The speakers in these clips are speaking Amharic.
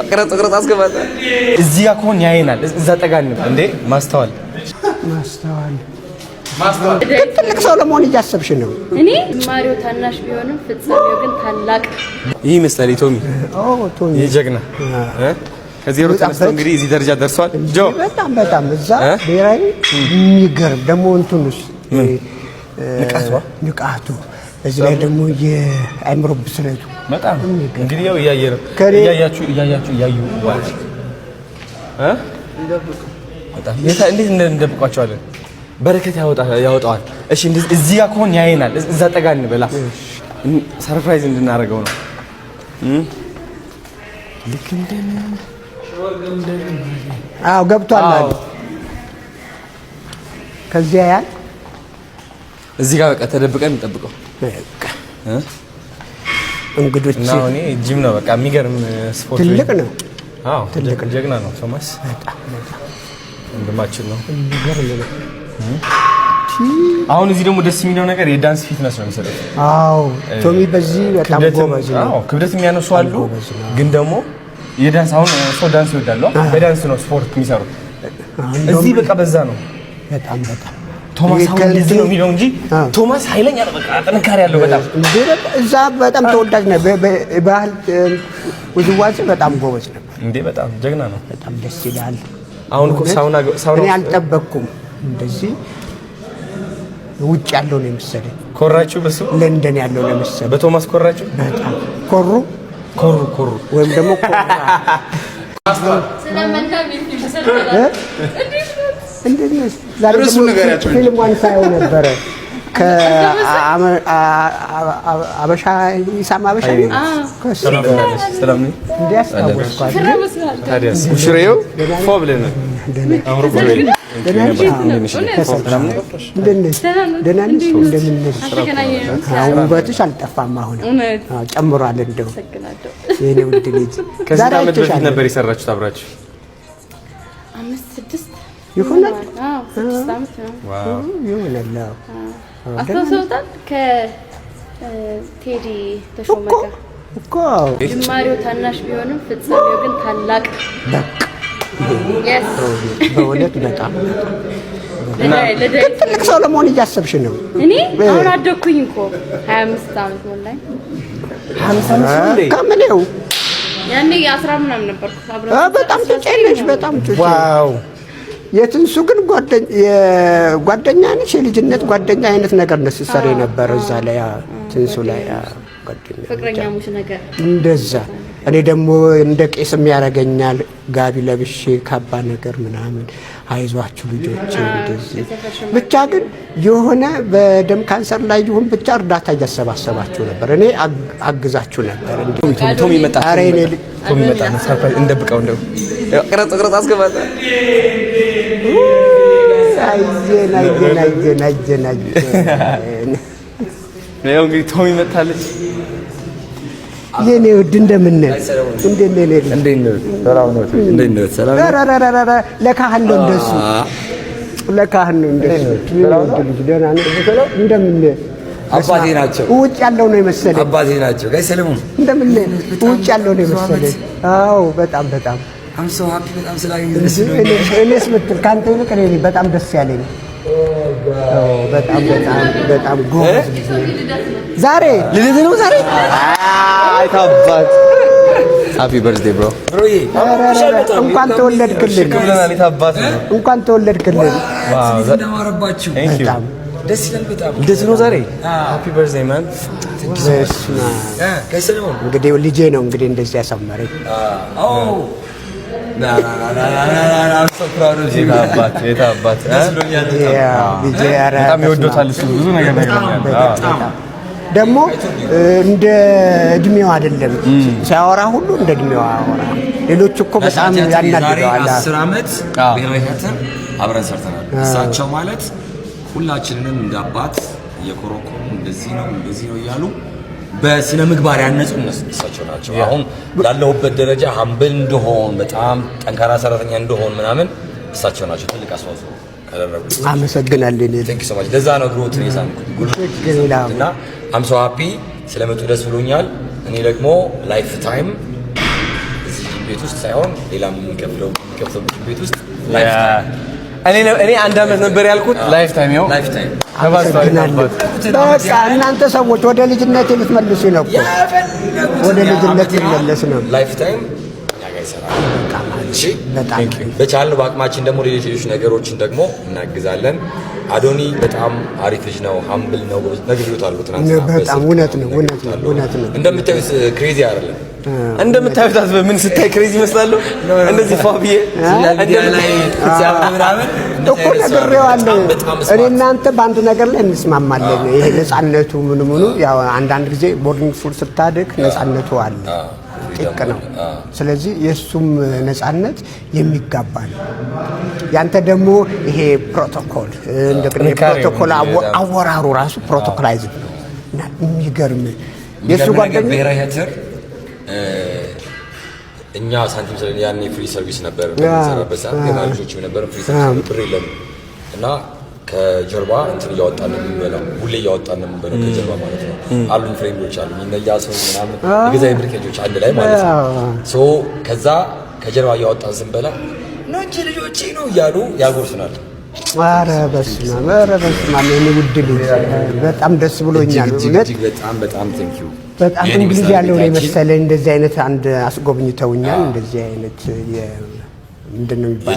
ቅረጽ አስገባታ እዚህ ጋር ከሆነ ያይናል እዛ ጠጋን እንዴ ማስተዋል ትልቅ ሰው ለመሆን እያሰብሽ ነው እኔ ማሪዮ ታናሽ ቢሆንም ፍጻሜው ግን ታላቅ ይሄ መስጠሪ ቶሚ የጀግና ከዚህ ሩት ተነስተው እንግዲህ እዚህ ደረጃ ደርሷል ጆ በጣም እዛ ብሔራዊ የሚገርም ደግሞ እንትንስ ንቃቱ እዚህ ላይ ደግሞ የአእምሮ ብስለቱ በጣም እንግዲህ ያው እያያችሁ ማለት በጣም እንዴት እንደምቋቸዋለን በረከት ያወጣዋል እሺ እዚህ ጋር ከሆነ ያይናል እዛ ጠጋን በላ ሰርፕራይዝ እንድናደርገው ነው ልክ እንደነ ገብቷል አለ ከዚያ ያን እዚህ ጋር በቃ ተደብቀን እንጠብቀው እንግዶች ነው እኔ ጂም ነው በቃ የሚገርም ስፖርት ትልቅ ነው ትልቅ ጀግና ነው ቶማስ እንደማችን ነው የሚገርም ነው አሁን እዚህ ደግሞ ደስ የሚለው ነገር የዳንስ ፊትነስ ነው የሚሰጠው ቶሚ በዚህ በጣም ጎበዝ ነው ክብደት የሚያነሱ አሉ ግን ደግሞ የዳንስ አሁን ሰው ዳንስ ይወዳል በዳንስ ነው ስፖርት የሚሰሩት እዚህ በቃ በዛ ነው በጣም ቶማስ አሁን ልጅ ነው የሚለው እንጂ ቶማስ ኃይለኛ ነው በቃ ጥንካሬ ያለው በጣም እዛ በጣም ተወዳጅ ነው በባህል ውዝዋዜ በጣም ጎበዝ ነበር እንዴ በጣም ጀግና ነው በጣም ደስ ይላል አሁን ሳውና እኔ አልጠበቅኩም እንደዚህ ውጭ ያለው ነው የመሰለኝ ኮራችሁ በሱ ለንደን ያለው ነው የመሰለኝ በቶማስ ኮራችሁ በጣም ኮሩ ወይም ደግሞ ስለማንታም እንደዚህ ዛሬ ደግሞ ፊልሙን ሳይው ነበር ከአበሻ ኢሳም አበሻ ሰላም ነው እንዲያስታውስኳት ታዲያስ ሙሽሬው ፎብለን አምሮ ብሬ ውበትሽ አልጠፋም አሁን ጨምሯል እንደው የኔ ውድ ልጅ ከዛ በፊት ነበር የሰራችሁት አብራችሁ 5-6 ይሆናል ዋው ይሆናል አስተውሰውታል ከቴዲ ተሾመ ጋር እኮ ጅማሬው ታናሽ ቢሆንም ፍጻሜው ግን ታላቅ በእውነት በጣም ትልቅ ሰው ለመሆን እያሰብሽ ነው እኔ አሁን አደኩኝ እኮ 25 ዓመት ሞላኝ 55 ከምኔው ያኔ 10 ምናምን ነበርኩ በጣም ትጨነሽ በጣም ዋው የትንሱ ግን ጓደኛ ነች የልጅነት ጓደኛ አይነት ነገር ነው ሲሰራ የነበረ እዛ ላይ ትንሱ ላይ ጓደኛ ፍቅረኛሞች ነገር እንደዛ እኔ ደግሞ እንደ ቄስም ያረጋኛል ጋቢ ለብሼ ካባ ነገር ምናምን አይዟችሁ ልጆች እንደዚህ ብቻ ግን የሆነ በደም ካንሰር ላይ ይሁን ብቻ እርዳታ እያሰባሰባችሁ ነበር እኔ አግዛችሁ ነበር እንዴ ቶሚ መጣ ቶሚ መጣ ሰርፕራይዝ እንደብቀው እንደው ቅረጽ አስገባታ አይዘና ነው እንግዲህ ቶሚ መጣለች የኔ ውድ እንደምን ነህ ሰላም ለካህን ነው እንደሱ ለካህን ነው እንደሱ ደህና ነህ እንደምን ነህ አባቴ ናቸው ውጭ ያለው ነው የመሰለኝ አባቴ ናቸው ጋይ ሰለሞን እንደምን ነህ ውጭ ያለው ነው የመሰለኝ አዎ በጣም I'm so happy በጣም ስላገኘሁሽ እኔስ ምትል ካንተ ይልቅ እኔ በጣም ደስ ያለኝ በጣም ጎበዝ ዛሬ ልደት ነው ዛሬ አይታባት ሃፒ በርዝዴይ ብሮ እንኳን ተወለድክልን እንኳን ተወለድክልን ዋው ተማረባችሁ በጣም ደስ ይላል በጣም ልደት ነው ዛሬ ሃፒ በርዝዴይ ማን ጋይ ሰለሞን እንግዲህ ልጄ ነው እንግዲህ እንደዚህ ያሳመረኝ I'm so proud of you የታባት በጣም ይወዶታል እሱ ብዙ ነገር ደግሞ እንደ እድሜው አይደለም ሲያወራ ሁሉ እንደ እድሜው አወራ ሌሎች እኮ በጣም ያናድደዋል 10 አመት ብሔራዊ ቲያትር አብረን ሰርተናል እሳቸው ማለት ሁላችንንም እንደ አባት የኮሮኮሩ እንደዚህ ነው እያሉ በስነ ምግባር ያነጹ እነሱ ናቸው አሁን ላለሁበት ደረጃ ሀምብል እንደሆን በጣም ጠንካራ ሰራተኛ እንደሆን ምናምን እሳቸው ናቸው ትልቅ አስተዋጽኦ ካደረጉ አመሰግናለሁ Thank you so much ለዛ ነው ግሮት ነው እና I'm so happy ስለመጡ ደስ ብሎኛል እኔ ደግሞ ላይፍ ታይም ቤት ውስጥ ሳይሆን ሌላም የሚከፍለው ቤት ውስጥ እኔ 1 ዓመት ነበር ያልኩት። ላይፍ ታይም ነው። ላይፍ ታይም በቃ እናንተ ሰዎች ወደ ልጅነት ልትመልሱ ነው እኮ ወደ ልጅነት ልትመለስ ነው። ላይፍ ታይም ያጋ ይሰራል። እሺ በቻልነው በአቅማችን ደግሞ ሌሎች ነገሮችን ደግሞ እናግዛለን። አዶኒ በጣም አሪፍ ልጅ ነው። ሃምብል ነው። ነግሬዎታለሁ ትናንትና። በጣም እውነት ነው። እንደምታዩት ክሬዚ አይደለም። እንደምታዩት ምን ስታይ ክሬዚ ይመስላል። እንደዚህ ፋብዬ ላይ ሲያምራምን እኮ ነግሬዋለሁ። እኔ እናንተ በአንድ ነገር ላይ እንስማማለን። ይሄ ነፃነቱ ምኑ ያው አንዳንድ ጊዜ ቦርዲንግ ስኩል ስታድግ ነፃነቱ አለ ጥቅ ነው። ስለዚህ የሱም ነፃነት የሚጋባ ነው። ያንተ ደግሞ ይሄ ፕሮቶኮል እንደቀነ ፕሮቶኮል አወራሩ ራሱ ፕሮቶኮላይዝ ነው እና የሚገርም የሱ ጓደኛ ብሔራዊ ቲያትር እኛ ሳንቲም ስለኛ ያኔ ፍሪ ሰርቪስ ነበር በሚሰራበት ሰዓት ገና ልጆችም ነበር ፍሪ ሰርቪስ ብር የለም እና ከጀርባ እንትን እያወጣን ነው የምንበላው። ሁሌ እያወጣን ነው የምንበላው ከጀርባ ማለት ነው። አሉን ፍሬንዶች አሉኝ እነያ ሰው ምናምን የገዛይ ብርኬጆች አንድ ላይ ማለት ነው። ሶ ከዛ ከጀርባ እያወጣን ስንበላ ነው እንጂ ልጆቼ ነው እያሉ ያጎርሱናል። ኧረ በስመ አብ እኔ ውድ ልጅ በጣም ደስ ብሎኛል። እጅግ በጣም ቴንክ ዩ። በጣም እንግሊዝ ያለው ነው መሰለኝ። እንደዚህ አይነት አንድ አስጎብኝተውኛል። እንደዚህ አይነት ምንድነው የሚባለው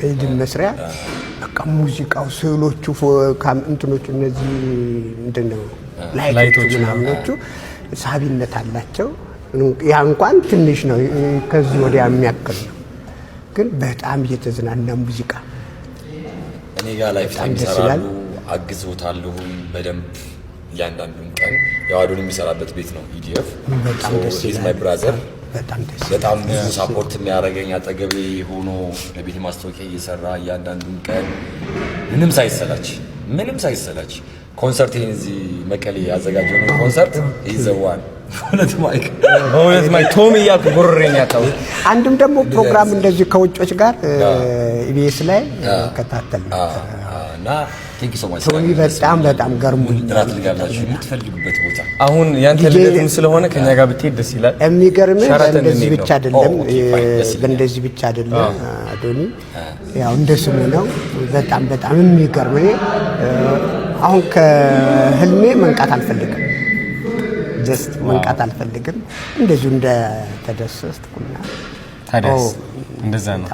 የጂም መስሪያ በቃ ሙዚቃው፣ ስዕሎቹ፣ እንትኖቹ እነዚህ ምንድነው ላይቶቹ ምናምኖቹ ሳቢነት አላቸው። ያ እንኳን ትንሽ ነው ከዚህ ወዲያ የሚያክል ነው፣ ግን በጣም እየተዝናና ሙዚቃ እኔ ጋር ላይፍ ታይም ይሰራሉ። አግዞታለሁ በደንብ እያንዳንዱን ቀን ያው አዶኒ የሚሰራበት ቤት ነው ኢዲኤፍ። በጣም ደስ ይላል። ማይ ብራዘር በጣም ብዙ ሳፖርት የሚያደርገኝ አጠገቤ ሆኖ ለቤት ማስታወቂያ እየሰራ እያንዳንዱን ቀን ምንም ሳይሰላች ኮንሰርቴን እዚህ መቀሌ ያዘጋጀው ነው ኮንሰርት ይዘዋል። ሁለት ማይክ ቶም እያልኩ ጉርሬን ያታው አንድም ደግሞ ፕሮግራም እንደዚህ ከውጮች ጋር ኢቢኤስ ላይ ከታተል እና ቴንክ ዩ ሶ ማች በጣም ገርሞኝ ድራት ልጋብዛችሁ የምትፈልጉበት ቦታ አሁን ያንተ ልደትም ስለሆነ ከኛ ጋር ብትሄድ ደስ ይላል። የሚገርምህ እንደዚህ ብቻ አይደለም አዶኒ ያው እንደስሙ ነው። በጣም የሚገርም አሁን ከህልሜ መንቃት አልፈልግም። መንቃት አልፈልግም። እንደዚሁ እንደተደሰትኩና ታዲያስ እንደዛ ነው።